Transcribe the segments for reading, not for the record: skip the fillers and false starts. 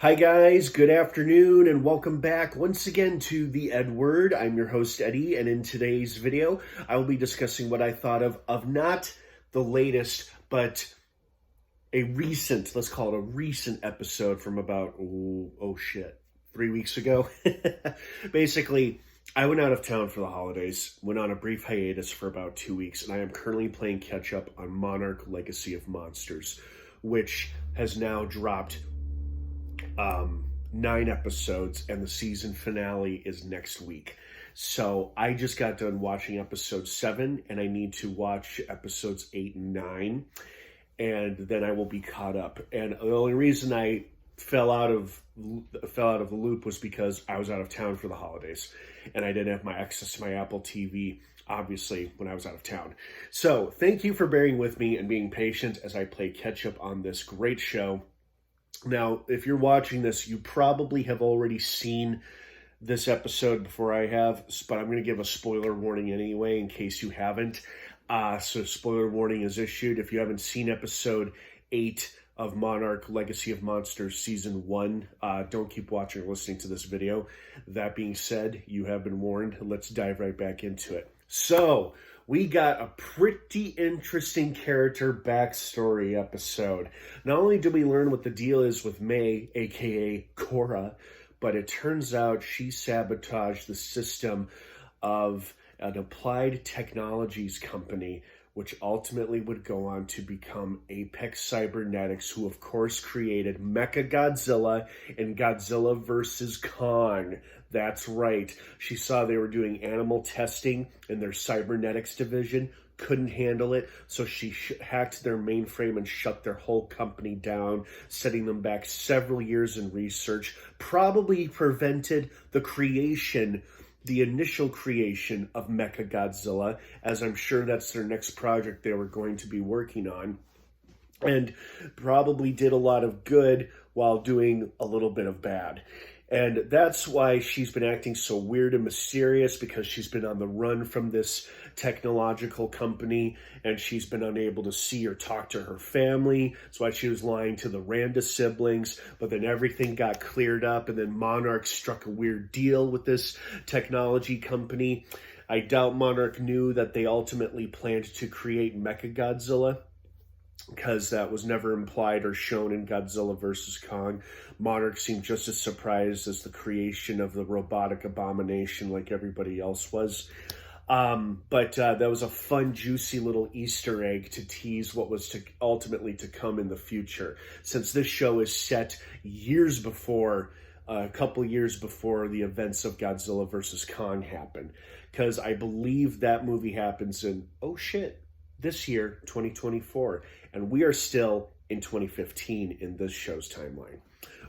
Hi guys, good afternoon and welcome back once again to the EdWord. I'm your host Eddie, and in today's video I will be discussing what I thought of not the latest but a recent, let's call it a recent episode from about 3 weeks ago. Basically, I went out of town for the holidays, went on a brief hiatus for about 2 weeks, and I am currently playing catch up on Monarch Legacy of Monsters, which has now dropped 9 episodes, and the season finale is next week. So I just got done watching episode 7, and I need to watch episodes 8 and 9, and then I will be caught up. And the only reason I fell out of the loop was because I was out of town for the holidays, and I didn't have my access to my Apple TV, obviously, when I was out of town. So thank you for bearing with me and being patient as I play catch up on this great show. Now, if you're watching this, you probably have already seen this episode before I have, but I'm going to give a spoiler warning anyway in case you haven't. So spoiler warning is issued. If you haven't seen episode 8 of Monarch Legacy of Monsters Season 1, don't keep watching or listening to this video. That being said, you have been warned. Let's dive right back into it. So, we got a pretty interesting character backstory episode. Not only do we learn what the deal is with May, aka Cora, but it turns out she sabotaged the system of an applied technologies company, which ultimately would go on to become Apex Cybernetics, who of course created Mechagodzilla and Godzilla vs. Kong. That's right. She saw they were doing animal testing in their cybernetics division, couldn't handle it, so she hacked their mainframe and shut their whole company down, setting them back several years in research, probably prevented the initial creation of Mechagodzilla, as I'm sure that's their next project they were going to be working on, and probably did a lot of good while doing a little bit of bad. And that's why she's been acting so weird and mysterious, because she's been on the run from this technological company and she's been unable to see or talk to her family. That's why she was lying to the Randa siblings, but then everything got cleared up, and then Monarch struck a weird deal with this technology company. I doubt Monarch knew that they ultimately planned to create Mechagodzilla, because that was never implied or shown in Godzilla vs. Kong. Monarch seemed just as surprised as the creation of the robotic abomination like everybody else was. But that was a fun, juicy little Easter egg to tease what was to ultimately to come in the future, since this show is set years before, a couple years before the events of Godzilla vs. Kong happen. Because I believe that movie happens in, this year, 2024, and we are still in 2015 in this show's timeline.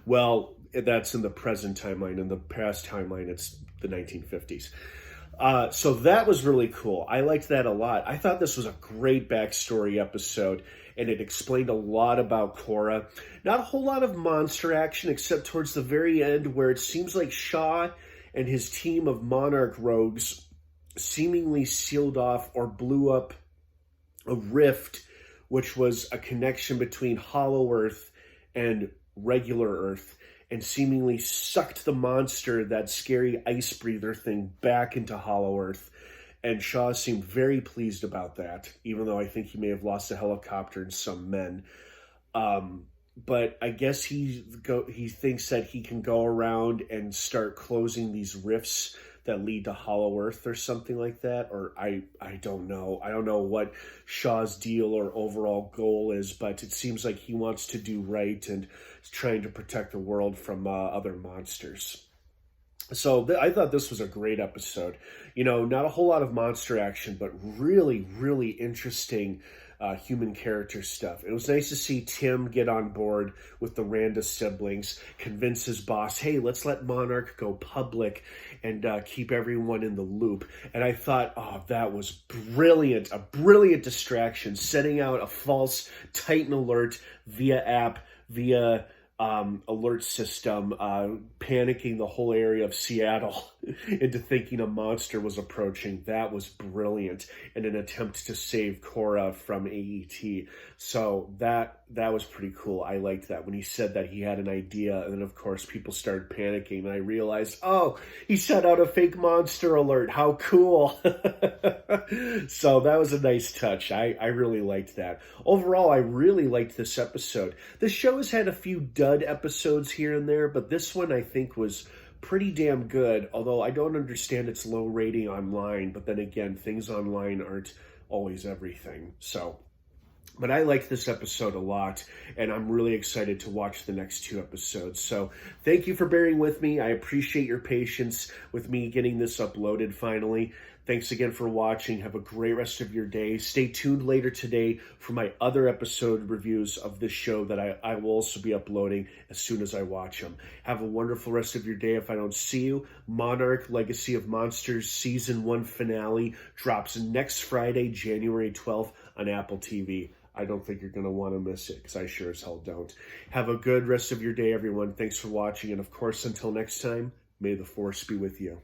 Well, that's in the present timeline. In the past timeline, it's the 1950s. So that was really cool. I liked that a lot. I thought this was a great backstory episode, and it explained a lot about Cora. Not a whole lot of monster action, except towards the very end, where it seems like Shaw and his team of Monarch rogues seemingly sealed off or blew up a rift, which was a connection between Hollow Earth and regular Earth, and seemingly sucked the monster, that scary ice breather thing, back into Hollow Earth. And Shaw seemed very pleased about that, even though I think he may have lost a helicopter and some men. But I guess he thinks that he can go around and start closing these rifts that lead to Hollow Earth or something like that, or I don't know. I don't know what Shaw's deal or overall goal is, but it seems like he wants to do right and is trying to protect the world from other monsters. So I thought this was a great episode. You know, not a whole lot of monster action, but really, really interesting human character stuff. It was nice to see Tim get on board with the Randa siblings, convince his boss, hey, let's let Monarch go public and keep everyone in the loop. And I thought, oh, that was brilliant, a brilliant distraction, setting out a false Titan alert via app, via alert system, panicking the whole area of Seattle into thinking a monster was approaching. That was brilliant in an attempt to save Cora from AET. So that that was pretty cool. I liked that when he said that he had an idea, and then of course people started panicking, and I realized, oh, he sent out a fake monster alert. How cool. So that was a nice touch. I really liked that. Overall, I really liked this episode. The show has had a few dud episodes here and there, but this one I think was pretty damn good, although I don't understand its low rating online. But then again, things online aren't always everything. But I like this episode a lot, and I'm really excited to watch the next 2 episodes. So thank you for bearing with me. I appreciate your patience with me getting this uploaded finally. Thanks again for watching. Have a great rest of your day. Stay tuned later today for my other episode reviews of this show that I will also be uploading as soon as I watch them. Have a wonderful rest of your day. If I don't see you, Monarch Legacy of Monsters Season 1 finale drops next Friday, January 12th on Apple TV. I don't think you're going to want to miss it, because I sure as hell don't. Have a good rest of your day, everyone. Thanks for watching, and of course, until next time, may the Force be with you.